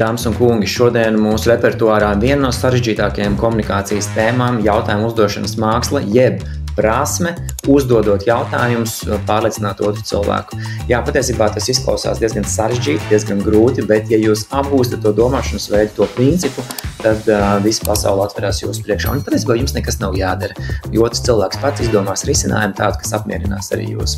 Dāmas un kungi, šodien mūsu repertuārā viena no sarežģītākajām komunikācijas tēmām - jautājumu uzdošanas māksla, jeb prasme, uzdodot jautājumus, pārliecināt otru cilvēku. Jā, patiesībā tas izklausās diezgan sarežģīti, diezgan grūti, bet ja jūs apgūstat to domāšanas veidu, to principu, tad visa pasaule atverās jūsu priekšā. Un patiesībā jums nekas nav jādara, jo otrs cilvēks pats izdomās risinājumu tādu, kas apmierinās arī jūs.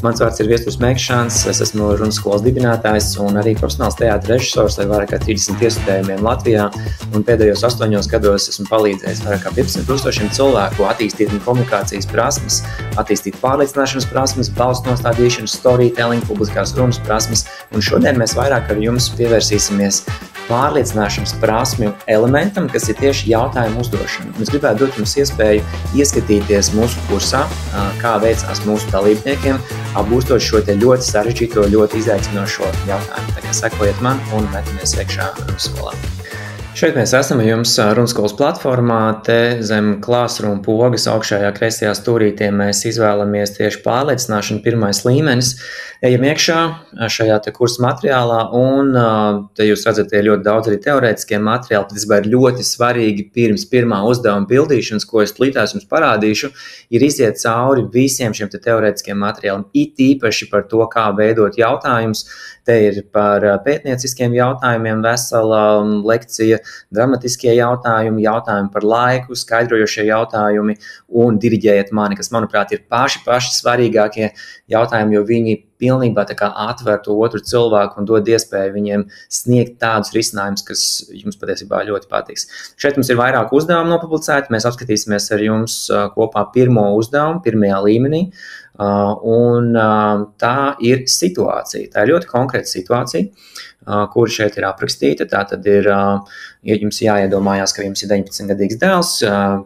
Mans vārds ir Viesturs Meikšāns, es esmu runas skolas dibinātājs un arī profesionāls teātra režisors ar vairāk kā 30 iestudējumiem Latvijā. Un pēdējos 8 gados esmu palīdzējis vairāk kā 15,000 cilvēku attīstīt komunikācijas prasmes, attīstīt pārliecināšanas prasmes, balstu nostādīšanas, storytelling, publiskās runas prasmes. Un šodien mēs vairāk ar jums pievērsīsimies pārliecināšanas prasmju elementam, kas ir tieši jautājumu uzdošana. Es gribētu dot jums iespēju ieskatīties mūsu kursā, kā veicās mūsu dalībniekiem, apgūstot šo te ļoti sarežģīto, ļoti izaicinošo jautājumu. Tā kā sekojiet man un metamies iekšā runas skolā. Šeit mēs esam jums runas skolas platformā, te zem Classroom pogas augšējā kreisajā stūrītī mēs izvēlamies tieši pārliecināšanu pirmais līmenis. Ejam iekšā šajā te kursa materiālā un te jūs redzat, ir ļoti daudz arī teorētiskie materiāli. Tas ir ļoti svarīgi pirms pirmā uzdevuma pildīšanas, ko es līdās jums parādīšu, ir iziet cauri visiem šiem te teorētiskiem materiāliem, it īpaši par to, kā veidot jautājumus. Te ir par pētnieciskiem jautājumiem vesela lekcija, dramatiskie jautājumi, jautājumi par laiku, skaidrojošie jautājumi un diriģējiet mani, kas, manuprāt, ir paši svarīgākie jautājumi, jo viņi pilnībā tā kā atver to otru cilvēku un dod iespēju viņiem sniegt tādus risinājumus, kas jums patiesībā ļoti patiks. Šeit mums ir vairāk uzdevumu nopublicēti, mēs apskatīsimies ar jums kopā pirmo uzdevumu, pirmajā līmenī. Un tā ir situācija, tā ir ļoti konkrēta situācija, kur šeit ir aprakstīta. Tā tad ir, ja jums jāiedomājās, ka jums ir 19-gadīgs dēls,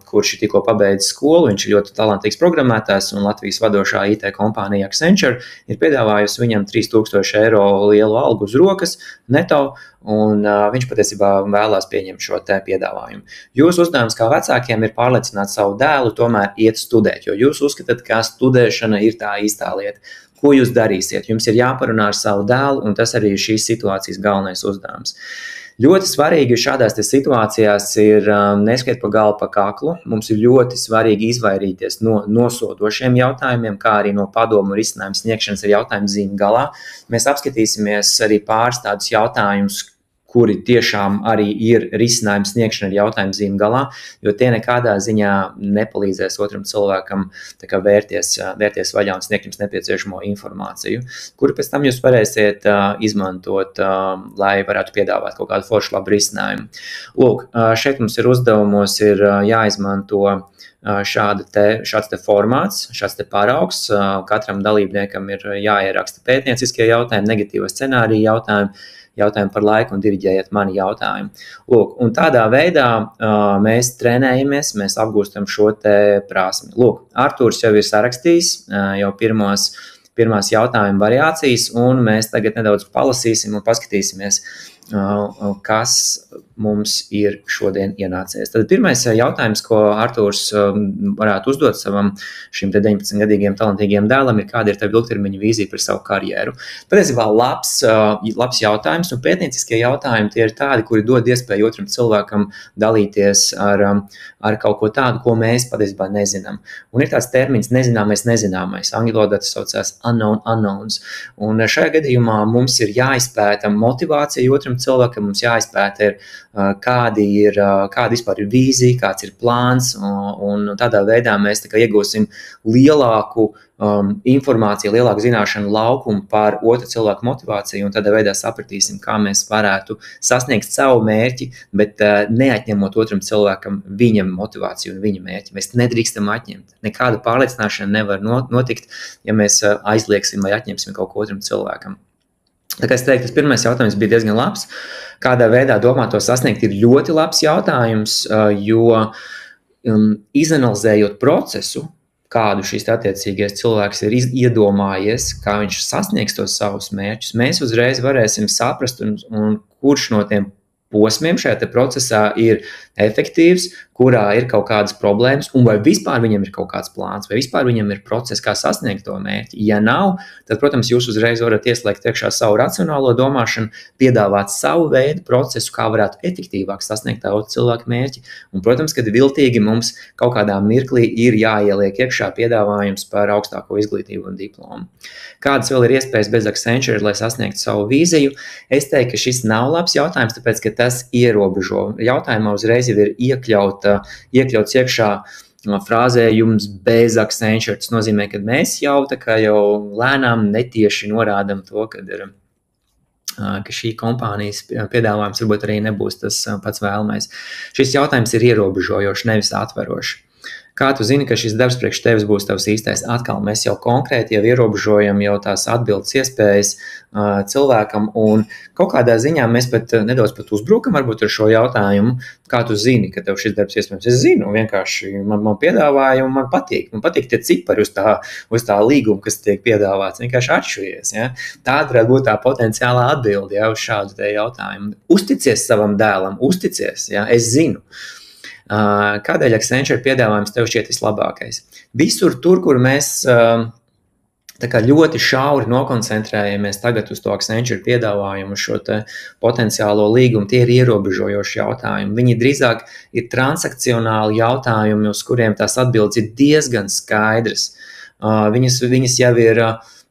kurš ir tikko pabeidzis skolu, viņš ir ļoti talantīgs programmētājs un Latvijas vadošā IT kompānija Accenture ir piedāvājusi viņam 3,000 eiro lielu algu uz rokas neto, un viņš patiesībā vēlās pieņemt šo te piedāvājumu. Jūsu uzdevums kā vecākiem ir pārliecināt savu dēlu tomēr iet studēt, jo jūs uzskatāt, ka studēšana ir tā īstā lieta. Ko jūs darīsiet? Jums ir jāparunā ar savu dēlu, un tas arī ir šīs situācijas galvenais uzdevums. Ļoti svarīgi šādās situācijās ir neskriet pa galvu pa kaklu. Mums ir ļoti svarīgi izvairīties no nosodošiem jautājumiem, kā arī no padomu risinājumu sniegšanas ar jautājumu zīmi galā. Mēs apskatīsimies arī pāris tādus jautājumus, kuri tiešām arī ir risinājums sniegšana ar jautājumu zīmi galā, jo tie nekādā ziņā nepalīdzēs otram cilvēkam tā kā vērties vaļā un sniegt jums nepieciešamo informāciju, kuru pēc tam jūs varēsiet izmantot, lai varētu piedāvāt kaut kādu foršu labu risinājumu. Lūk, šeit mums ir uzdevumos ir jāizmanto šāds te formāts, šāds te paraugs. Katram dalībniekam ir jāieraksta pētnieciskie jautājumi, negatīvo scenāriju jautājumi par laiku un diriģējiet mani jautājumu. Lūk, un tādā veidā mēs trenējamies, mēs apgūstam šo te prasmi. Lūk, Artūrs jau ir sarakstījis jau pirmās jautājuma variācijas, un mēs tagad nedaudz palasīsim un paskatīsimies, kas mums ir šodien ienācies. Tad pirmais jautājums, ko Artūrs varētu uzdot savam šim 19-gadīgiem talantīgiem dēlam, ir kāda ir tev ilgtermiņa vīzija par savu karjeru. Patiesībā labs jautājums, un pētnieciskie jautājumi tie ir tādi, kuri dod iespēju otram cilvēkam dalīties ar kaut ko tādu, ko mēs patiesībā nezinām. Un ir tāds termins nezināmais. Angļu valodā tas saucās unknown unknowns. Un šajā gadījumā mums ir jāizpēta motivācija otram cilvēkam, mums jāizpēta ir kāda vispār ir vīzija, kāds ir plāns, un tādā veidā mēs tā kā iegūsim lielāku informāciju, lielāku zināšanu laukumu par otru cilvēku motivāciju, un tādā veidā sapratīsim, kā mēs varētu sasniegt savu mērķi, bet neatņemot otram cilvēkam viņam motivāciju un viņa mērķi. Mēs nedrīkstam atņemt. Nekāda pārliecināšana nevar notikt, ja mēs aizliegsim vai atņemsim kaut ko otram cilvēkam. Tā kā es teiktu, tas pirmais jautājums bija diezgan labs. Kādā veidā domāt to sasniegt ir ļoti labs jautājums, jo izanalizējot procesu, kādu šīs attiecīgais cilvēks ir iedomājies, kā viņš sasniegs tos savus mērķus, mēs uzreiz varēsim saprast, un kurš no tiem posmiem šajā procesā ir efektīvs, kurā ir kaut kādas problēmas, un vai vispār viņam ir kaut kāds plāns, vai vispār viņam ir process, kā sasniegt to mērķi. Ja nav, tad, protams, jūs uzreiz varat ieslēgt iekšā savu racionālo domāšanu, piedāvāt savu veidu procesu, kā varētu efektīvāk sasniegt tā otru cilvēku mērķi. Un, protams, kad viltīgi mums kaut kādā mirklī ir jāieliek iekšā piedāvājums par augstāko izglītību un diplomu. Kādas vēl ir iespējas bez Accenture, lai sasniegtu savu vīziju? Es teiktu, ka šis nav labs jautājums, tāpēc, ka tas ierobežo. Jautājumā uzreiz jau ir iekļauts iekšā frāzējums bez Accenture. Tas nozīmē, ka mēs jau lēnām netieši norādam to, ka šī kompānijas piedāvājums varbūt arī nebūs tas pats vēlamais. Šis jautājums ir ierobežojošs, nevis atverošs. Kā tu zini, ka šis darbs priekš tevis būs tavs īstais? Atkal mēs jau konkrēti ierobežojam jau tās atbildes iespējas cilvēkam, un kaut kādā ziņā mēs nedaudz pat uzbrukam varbūt ar šo jautājumu. Kā tu zini, ka tev šis darbs iespējams? Es zinu, vienkārši man piedāvāja un man patīk. Man patīk tie cipari uz tā līguma, kas tiek piedāvāts. Vienkārši atšķiries. Ja? Tāda varētu būt tā potenciālā atbilde, ja, uz šādu te jautājumu. Uzticies savam dēlam, uzticies, ja? Es zinu. Kādēļ Accenture piedāvājums tev šķiet vislabākais? Visur tur, kur mēs ļoti šauri nokoncentrējamies tagad uz to Accenture piedāvājumu, šo te potenciālo līgumu, tie ir ierobežojoši jautājumi. Viņi drīzāk ir transakcionāli jautājumi, uz kuriem tās atbildes ir diezgan skaidras. Viņas jau ir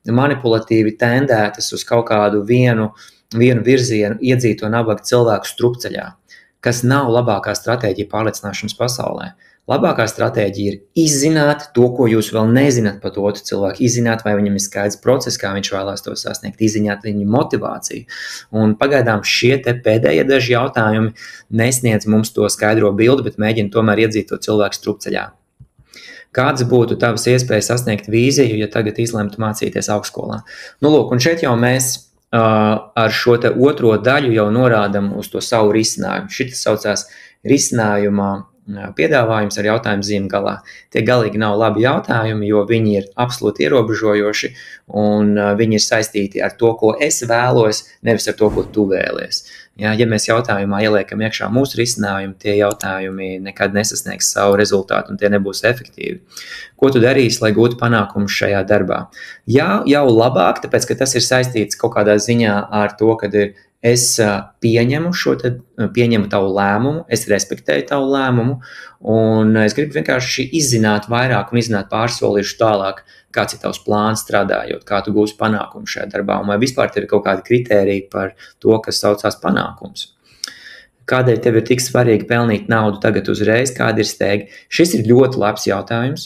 manipulatīvi tendētas uz kaut kādu vienu virzienu iedzīto nabaga cilvēku strupceļā, kas nav labākā stratēģija pārliecināšanas pasaulē. Labākā stratēģija ir izzināt to, ko jūs vēl nezināt par to otru cilvēku, izzināt, vai viņam ir skaidrs process, kā viņš vēlās to sasniegt, izzināt viņa motivāciju. Un pagaidām šie te pēdējie daži jautājumi nesniedz mums to skaidro bildi, bet mēģina tomēr iedzīt to cilvēku strupceļā. Kādas būtu tavas iespējas sasniegt vīziju, ja tagad izlemtu mācīties augstskolā? Lūk, un šeit jau mēs ar šo te otro daļu jau norādam uz to savu risinājumu. Šitas saucās risinājumā piedāvājums ar jautājumu zīmi galā. Tie galīgi nav labi jautājumi, jo viņi ir absolūti ierobežojoši un viņi ir saistīti ar to, ko es vēlos, nevis ar to, ko tu vēlies. Ja mēs jautājumā ieliekam iekšā mūsu risinājumu, tie jautājumi nekad nesasniegs savu rezultātu un tie nebūs efektīvi. Ko tu darīsi, lai gūtu panākumus šajā darbā? Jā, jau labāk, tāpēc, ka tas ir saistīts kaut kādā ziņā ar to, kad es pieņemu tavu lēmumu, es respektēju tavu lēmumu, un es gribu vienkārši izzināt vairāk un izzināt pārsolīšu tālāk, kāds ir tavs plāns strādājot, kā tu gūsi panākumu šajā darbā, un vai vispār tev ir kaut kādi kritēriji par to, kas saucās panākums. Kādēļ tev ir tik svarīgi pelnīt naudu tagad uzreiz, kāda ir steiga? Šis ir ļoti labs jautājums,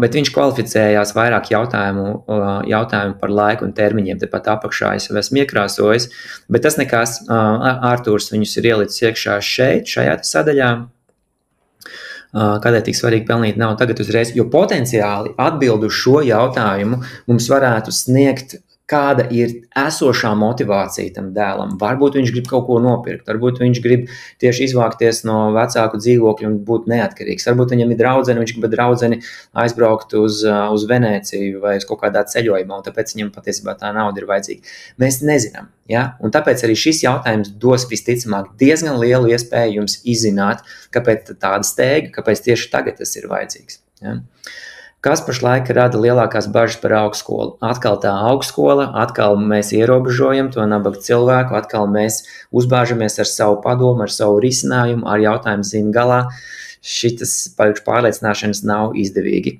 bet viņš kvalificējās vairāk jautājumu par laiku un termiņiem, tepat apakšā es esmu iekrāsojis, bet tas nekas, Ārtūrs viņus ir ielicis iekšā šajā sadaļā. Kādēļ tik svarīgi pelnīt naudu tagad uzreiz, jo potenciāli atbildu uz šo jautājumu mums varētu sniegt, kāda ir esošā motivācija tam dēlam. Varbūt viņš grib kaut ko nopirkt, varbūt viņš grib tieši izvākties no vecāku dzīvokļa un būt neatkarīgs. Varbūt viņam ir draudzene, viņš grib draudzeni aizbraukt uz Venēciju vai uz kaut kādā ceļojumā, un tāpēc viņam patiesībā tā nauda ir vajadzīga. Mēs nezinām, ja? Un tāpēc arī šis jautājums dos visticamāk diezgan lielu iespēju jums izzināt, kāpēc tāda steiga, kāpēc tieši tagad tas ir vajadzīgs. Ja? Kas pašlaik rada lielākās bažas par augstskolu? Atkal tā augstskola, atkal mēs ierobežojam to nabaga cilvēku, atkal mēs uzbāžamies ar savu padomu, ar savu risinājumu, ar jautājumu zīmi galā. Šitas pārliecināšanas nav izdevīgi.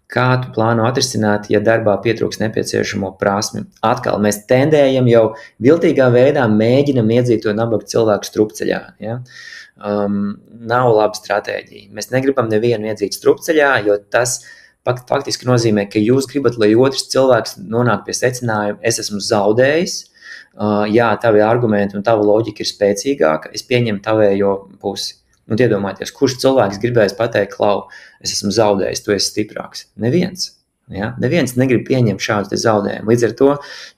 Kā tu plāno atrisināt, ja darbā pietrūks nepieciešamo prasmi? Atkal mēs tendējam jau viltīgā veidā mēģinam iedzīt to nabaga cilvēku strupceļā. Ja? Nav laba stratēģija. Mēs negribam nevienu iedzīt strupceļā, jo tas faktiski nozīmē, ka jūs gribat, lai otrs cilvēks nonāk pie secinājuma, es esmu zaudējis, jā, tavi argumenti un tava loģika ir spēcīgāka, es pieņemu tavējo pusi. Un iedomājieties, kurš cilvēks gribēs pateikt, klau, es esmu zaudējis, tu esi stiprāks? Neviens. Ja? Neviens negrib pieņemt šādu te zaudējumu. Līdz ar to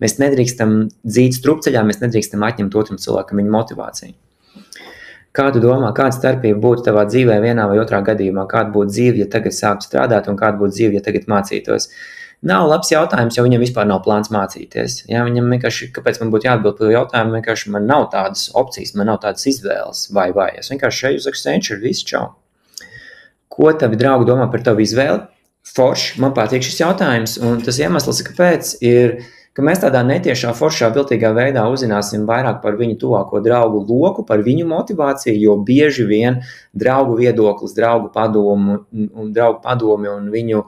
mēs nedrīkstam dzīt strupceļā, mēs nedrīkstam atņemt otram cilvēkam viņa motivāciju. Kā tu domā, kāda starpība būtu tavā dzīvē vienā vai otrā gadījumā? Kāda būtu dzīve, ja tagad sāktu strādāt, un kāda būtu dzīve, ja tagad mācītos? Nav labs jautājums, jo viņam vispār nav plāns mācīties. Ja, viņam vienkārši, kāpēc man būtu jāatbild par jautājumu, vienkārši man nav tādas opcijas, man nav tādas izvēles, vai. Es vienkārši šeit uz Accenture, visu čau. Ko tavi draugi domā par tavu izvēli? Forši, man patīk šis jautājums, un tas iemesls, kāpēc ir, ka mēs tādā netiešā, foršā, viltīgā veidā uzzināsim vairāk par viņu tuvāko draugu loku, par viņu motivāciju, jo bieži vien draugu viedoklis, draugu padomi un viņu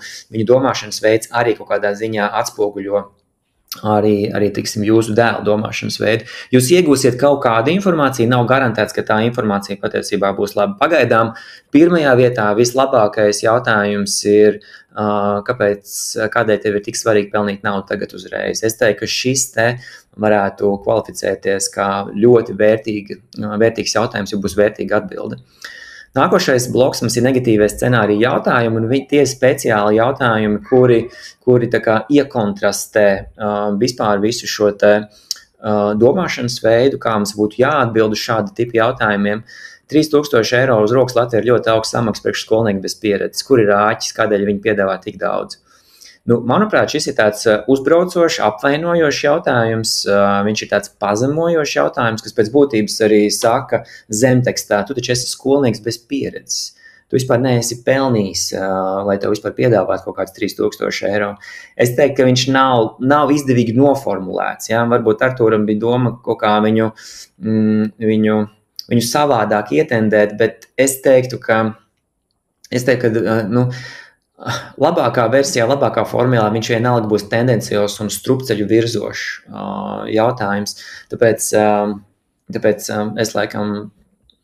domāšanas veids arī kaut kādā ziņā atspoguļo arī tiksim, jūsu dēla domāšanas veidu. Jūs iegūsiet kaut kādu informāciju, nav garantēts, ka tā informācija patiesībā būs laba. Pagaidām pirmajā vietā vislabākais jautājums ir, kādēļ tev ir tik svarīgi pelnīt naudu tagad uzreiz. Es teiktu, ka šis te varētu kvalificēties kā ļoti vērtīgs jautājums, jo būs vērtīga atbilde. Nākošais bloks mums ir negatīvie scenāriji jautājumi, un tie ir speciāli jautājumi, kuri tā kā iekontrastē vispār visu šo te domāšanas veidu, kā mums būtu jāatbild uz šādu tipu jautājumiem. 3000 eiro uz rokas Latvijā ir ļoti augsts samaks priekš skolnieku bez pieredzes. Kur ir āķis, kādēļ viņi piedāvā tik daudz? Manuprāt, šis ir tāds uzbraucošs, apvainojošs jautājums, viņš ir tāds pazemojošs jautājums, kas pēc būtības arī saka zemtekstā, tu taču esi skolnieks bez pieredzes. Tu vispār neesi pelnījis, lai tev vispār piedāvātu kaut kāds 3000 eiro. Es teiktu, ka viņš nav izdevīgi noformulēts. Ja? Varbūt Artūram bija doma kaut kā viņu savādāk ietendēt, bet es teiktu, ka labākā versijā, labākā formulā viņš vienalga būs tendencios un strupceļu virzošs jautājums. Tāpēc es laikam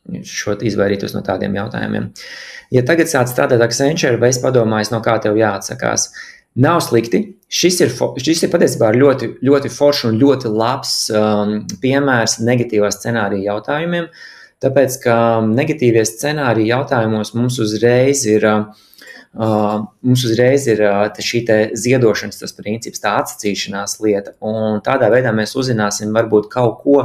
izvairītos no tādiem jautājumiem. Ja tagad sāc strādāt Accenture, vai es padomāju, no kā tev jāatsakās? Nav slikti. Šis ir patiesībā ļoti, ļoti foršs un ļoti labs piemērs negatīvā scenārija jautājumiem, tāpēc, ka negatīvie scenārija jautājumos mums uzreiz ir šī te ziedošanas tas princips, tā atsacīšanās lieta, un tādā veidā mēs uzzināsim varbūt kaut ko,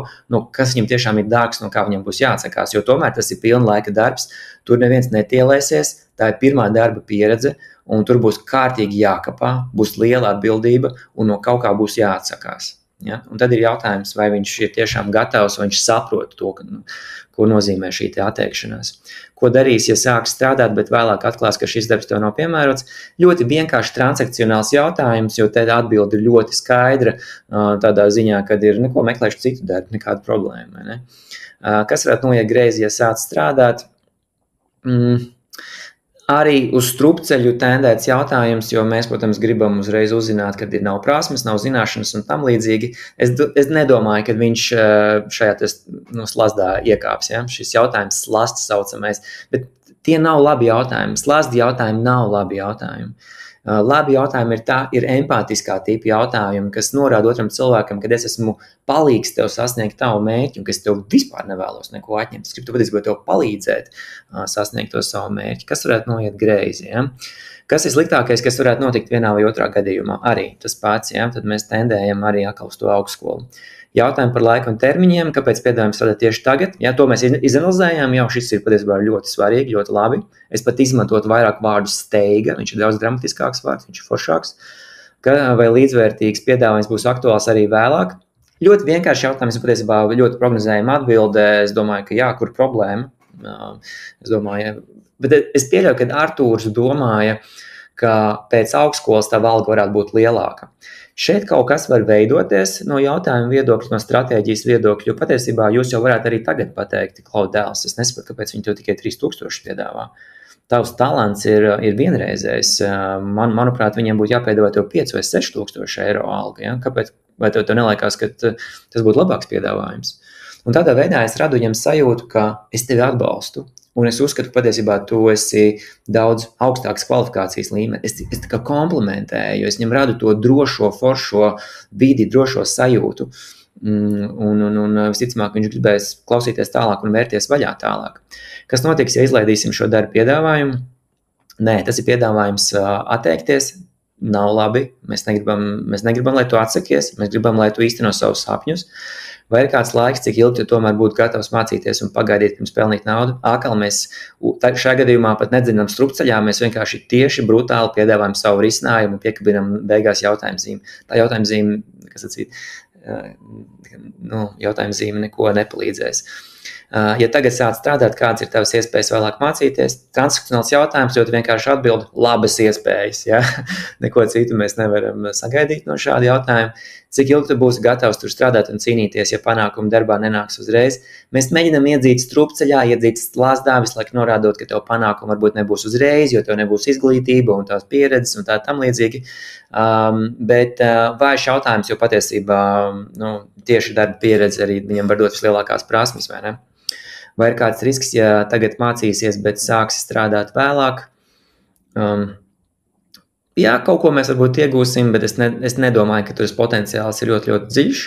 kas viņam tiešām ir dārgs, no kā viņam būs jāatsakās, jo tomēr tas ir pilna laika darbs, tur neviens netielēsies, tā ir pirmā darba pieredze, un tur būs kārtīgi jākapā, būs liela atbildība, un no kaut kā būs jāatsakās. Ja? Un tad ir jautājums, vai viņš ir tiešām gatavs, vai viņš saprot to, ko nozīmē šī atteikšanās. Ko darīs, ja sāks strādāt, bet vēlāk atklās, ka šis darbs tev nav piemērots? Ļoti vienkārši transakcionāls jautājums, jo te atbilde ir ļoti skaidra tādā ziņā, kad ir, ko meklēšu citu darbu, nekāda problēma. Ne? Kas varētu noiet greizi, ja sāc strādāt? Arī uz strupceļu tendēts jautājums, jo mēs, protams, gribam uzreiz uzzināt, kad nav prasmes, nav zināšanas un tam līdzīgi. Es nedomāju, ka viņš šajā slazdā iekāps. Ja? Šis jautājums slazds saucamais, bet tie nav labi jautājumi. Slazdi jautājumi nav labi jautājumi. Labi jautājumi ir empātiskā tipa jautājumi, kas norāda otram cilvēkam, kad es esmu palīgs tev sasniegt tavu mērķi un kas tev vispār nevēlos neko atņemt. Es gribu patiesībā tev palīdzēt sasniegt to savu mērķi. Kas varētu noiet greizi? Ja? Kas ir sliktākais, kas varētu notikt vienā vai otrā gadījumā? Arī tas pats, ja? Tad mēs tendējam arī atkal uz to augstskolu. Jautājumi par laiku un termiņiem, kāpēc piedāvājam strādāt tieši tagad. Ja, to mēs izanalizējām, jau šis ir patiesībā ļoti svarīgi, ļoti labi. Es pat izmantotu vairāk vārdu steiga, viņš ir daudz dramatiskāks vārds, viņš ir foršāks. Vai līdzvērtīgs piedāvājums būs aktuāls arī vēlāk? Ļoti vienkārši jautājums, patiesībā ļoti prognozējama atbilde. Es domāju, ka jā, kur problēma? Bet es pieļauju, ka Artūrs domāja, ka pēc augstskolas tā alga varētu būt lielāka. Šeit kaut kas var veidoties no jautājuma viedokļa, no stratēģijas viedokļa, jo patiesībā jūs jau varētu arī tagad pateikt, Klaud dēls, es nesaprotu, kāpēc viņi tev tikai 3000 piedāvā. Tavs talants ir vienreizējs. Manuprāt, viņiem būtu jāpiedāvā tev 5 vai 6000 eiro alga. Ja? Kāpēc? Vai tev neliekās, ka tas būtu labāks piedāvājums? Un tādā veidā es radu viņam sajūtu, ka es tevi atbalstu. Un es uzskatu, ka patiesībā tu esi daudz augstākas kvalifikācijas līmenī. Es tā kā komplementēju, jo es viņam radu to drošo, foršo vidi, drošo sajūtu. Un visticamāk, viņš gribēs klausīties tālāk un vērties vaļā tālāk. Kas notiks, ja izlaidīsim šo darbu piedāvājumu? Nē, tas ir piedāvājums atteikties. Nav labi. Mēs negribam, lai tu atsakies. Mēs gribam, lai tu īsteno savus sapņus. vai ir kāds laiks, cik ilgi tu tomēr būtu gatavs mācīties un pagaidīt, pirms pelnīt naudu. Atkal mēs šajā gadījumā pat nedzinām strupceļā, mēs vienkārši tieši brutāli piedāvājam savu risinājumu un piekabinam beigās jautājumzīmi. Tā jautājumzīme, kas atsīt, jautājumzīme neko nepalīdzēs. Ja tagad sāc strādāt, kādas ir tavas iespējas vēlāk mācīties, transakcionāls jautājums ļoti vienkārši atbild labas iespējas. Ja? Neko citu mēs nevaram sagaidīt no šāda jautājuma. Cik ilgi tu būsi gatavs tur strādāt un cīnīties, ja panākumi darbā nenāks uzreiz? Mēs mēģinam iedzīt strupceļā, iedzīt slāzdā, visu laiku norādot, ka tev panākumi varbūt nebūs uzreiz, jo tev nebūs izglītība un tās pieredzes un tā tam līdzīgi. Bet vājš jautājums, jo patiesībā tieši darba pieredze arī viņam var dot vislielākās prasmes, vai ne? Vai ir kāds risks, ja tagad mācīsies, bet sāksi strādāt vēlāk? Jā, kaut ko mēs varbūt iegūsim, bet es nedomāju, ka tur potenciāls ir ļoti, ļoti dziļš.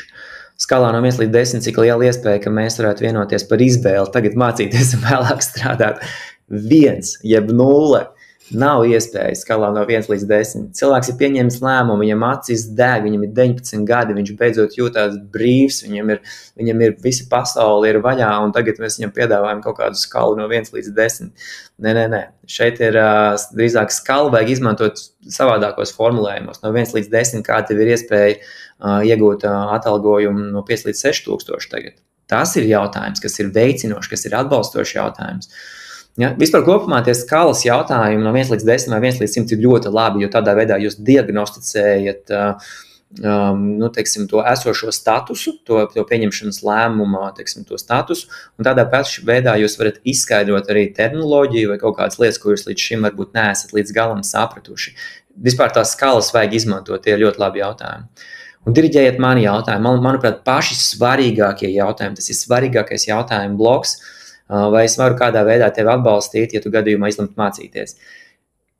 Skalā no 1 līdz 10, cik liela iespēja, ka mēs varētu vienoties par izvēli tagad mācīties un vēlāk strādāt. 1, jeb 0. Nav iespējas skalā no 1 līdz 10. Cilvēks ir pieņēmis lēmumu, viņam acis deg, viņam ir 19 gadi, viņš beidzot jūtās brīvs, viņam ir visa pasaule ir vaļā, un tagad mēs viņam piedāvājam kaut kādu skalu no 1 līdz 10. Nē. Šeit ir drīzāk skala, vajag izmantot savādākos formulējumos. No 1 līdz 10, kā tev ir iespēja iegūt atalgojumu no 5 līdz 6 tūkstoši tagad. Tas ir jautājums, kas ir veicinošs, kas ir atbalstošs jautājums. Ja, vispār kopumā tie skalas jautājumi no 1 līdz 10 vai 1 līdz 100 ir ļoti labi, jo tādā veidā jūs diagnosticējat to esošo statusu, to pieņemšanas lēmumā, to statusu, un tādā pašā veidā jūs varat izskaidrot arī terminoloģiju vai kaut kādas lietas, ko jūs līdz šim varbūt neesat līdz galam sapratuši. Vispār tās skalas vajag izmantot, tie ir ļoti labi jautājumi. Un diriģējiet mani jautājumi. Manuprāt, paši svarīgākie jautājumi, tas ir svarīgākais jautājumu bloks, vai es varu kādā veidā tevi atbalstīt, ja tu gadījumā izlemt mācīties.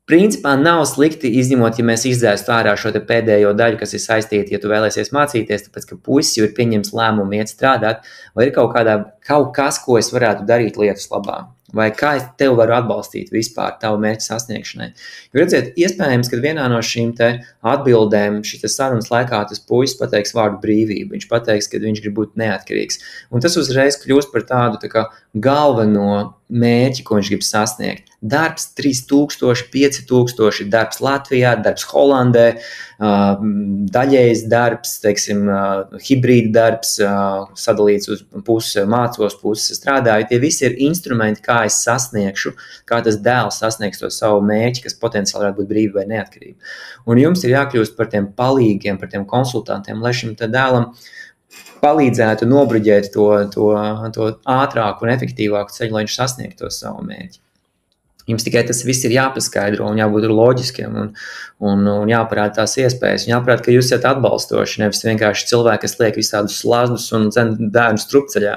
Principā nav slikti izņemot, ja mēs izdzēstu ārā šo te pēdējo daļu, kas ir saistīta, ja tu vēlēsies mācīties, tāpēc, ka puisis jau ir pieņems lēmumu iet strādāt, vai ir kaut kas, ko es varētu darīt lietas labā. Vai kā es tevi varu atbalstīt vispār tavu mērķu sasniegšanai. Jo redziet, iespējams, ka vienā no šīm te atbildēm šitas sarunas laikā tas puisis pateiks vārdu brīvība. Viņš pateiks, ka viņš grib būt neatkarīgs. Un tas uzreiz kļūst par tādu tā kā galveno mērķi, ko viņš grib sasniegt. Darbs 3000, 5000, darbs Latvijā, darbs Holandē, daļējs darbs, hibrīda darbs, sadalīts uz pusi mācos, pusi strādāju. Tie visi ir instrumenti, kā es sasniegšu, kā tas dēls sasniegs to savu mērķi, kas potenciāli varētu būt brīva vai neatkarība. Un jums ir jākļūst par tiem palīgiem, par tiem konsultantiem, lai šim te dēlam palīdzētu nobruģēt to ātrāku un efektīvāku ceļu, lai viņš sasniegtu to savu mērķi. Jums tikai tas viss ir jāpaskaidro un jābūt loģiskiem un jāparāda tās iespējas. Un jāparāda, ka jūs esat atbalstoši, nevis vienkārši cilvēki, kas liek visādus slazdus un dzen bērnu strupceļā.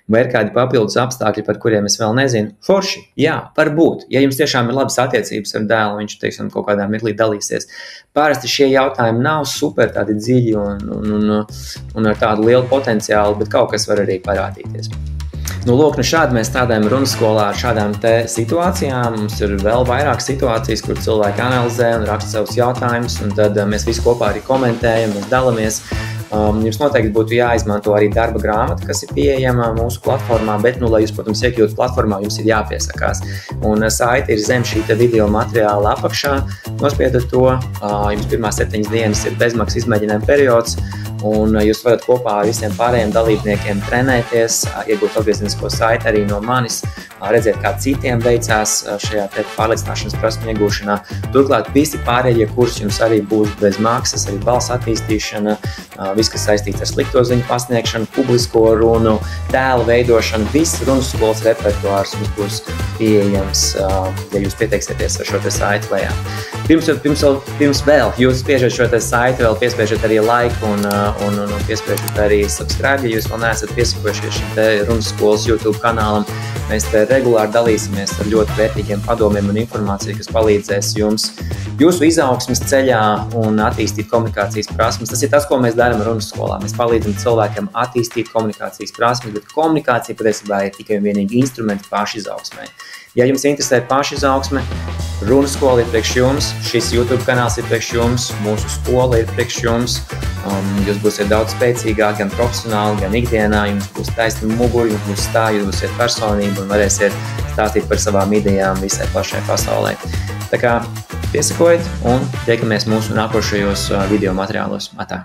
Vai ir kādi papildus apstākļi, par kuriem es vēl nezinu? Forši, jā, varbūt. Ja jums tiešām ir labas attiecības ar dēlu, viņš, kaut kādā mirklī dalīsies. Parasti šie jautājumi nav super tādi dziļi un ar tādu lielu potenciālu, bet kaut kas var arī parādīties. Lūk, šādi mēs strādājam runas skolā ar šādām te situācijām. Mums ir vēl vairāk situācijas, kur cilvēki analizē un raksta savus jautājumus, un tad mēs visi kopā arī komentējam, mēs dalamies. Jums noteikti būtu jāizmanto arī darba grāmata, kas ir pieejama mūsu platformā, bet, lai jūs, protams, iekļūtu platformā, jums ir jāpiesakās. Un saite ir zem šī video materiāla apakšā. Nospiedat to, jums pirmās 7 dienas ir bezmaksas izmēģinājuma periods, un jūs varat kopā ar visiem pārējiem dalībniekiem trenēties, iegūt atgriezenisko saiti arī no manis, redzēt, kā citiem veicās šajā pārliecināšanas prasmu iegūšanā. Turklāt visi pārējie kursi jums arī būs bez maksas, arī balss attīstīšana, viss, kas saistīts ar slikto ziņu pasniegšanu, publisko runu, tēlu veidošanu, viss runas skolas repertuārs jums būs pieejams, ja jūs pieteiksieties ar šo te saiti lejā. Pirms vēl jūs spiežat šo te saiti, vēl piespiežat arī like un piespiežat arī subscribe, ja jūs vēl neesat piesakojušies šim te runas skolas YouTube kanālam. Mēs te regulāri dalīsimies ar ļoti vērtīgiem padomiem un informāciju, kas palīdzēs jums jūsu izaugsmes ceļā un attīstīt komunikācijas prasmes. Tas ir tas, ko mēs darām runas skolā. Mēs palīdzam cilvēkiem attīstīt komunikācijas prasmes, bet komunikācija patiesībā ir tikai un vienīgi instrumenti pašizaugsmē. Ja jums interesē pašizaugsme, Runu skola ir priekš jums, šis YouTube kanāls ir priekš jums, mūsu skola ir priekš jums. Jūs būsiet daudz spēcīgāki gan profesionāli, gan ikdienā. Jums būs taisni muguri, jums būs stāji, jūs būsiet personība un varēsiet stāstīt par savām idejām visai plašai pasaulē. Tā kā piesakojiet un tiekamies mūsu nākošajos video materiālos. Atā!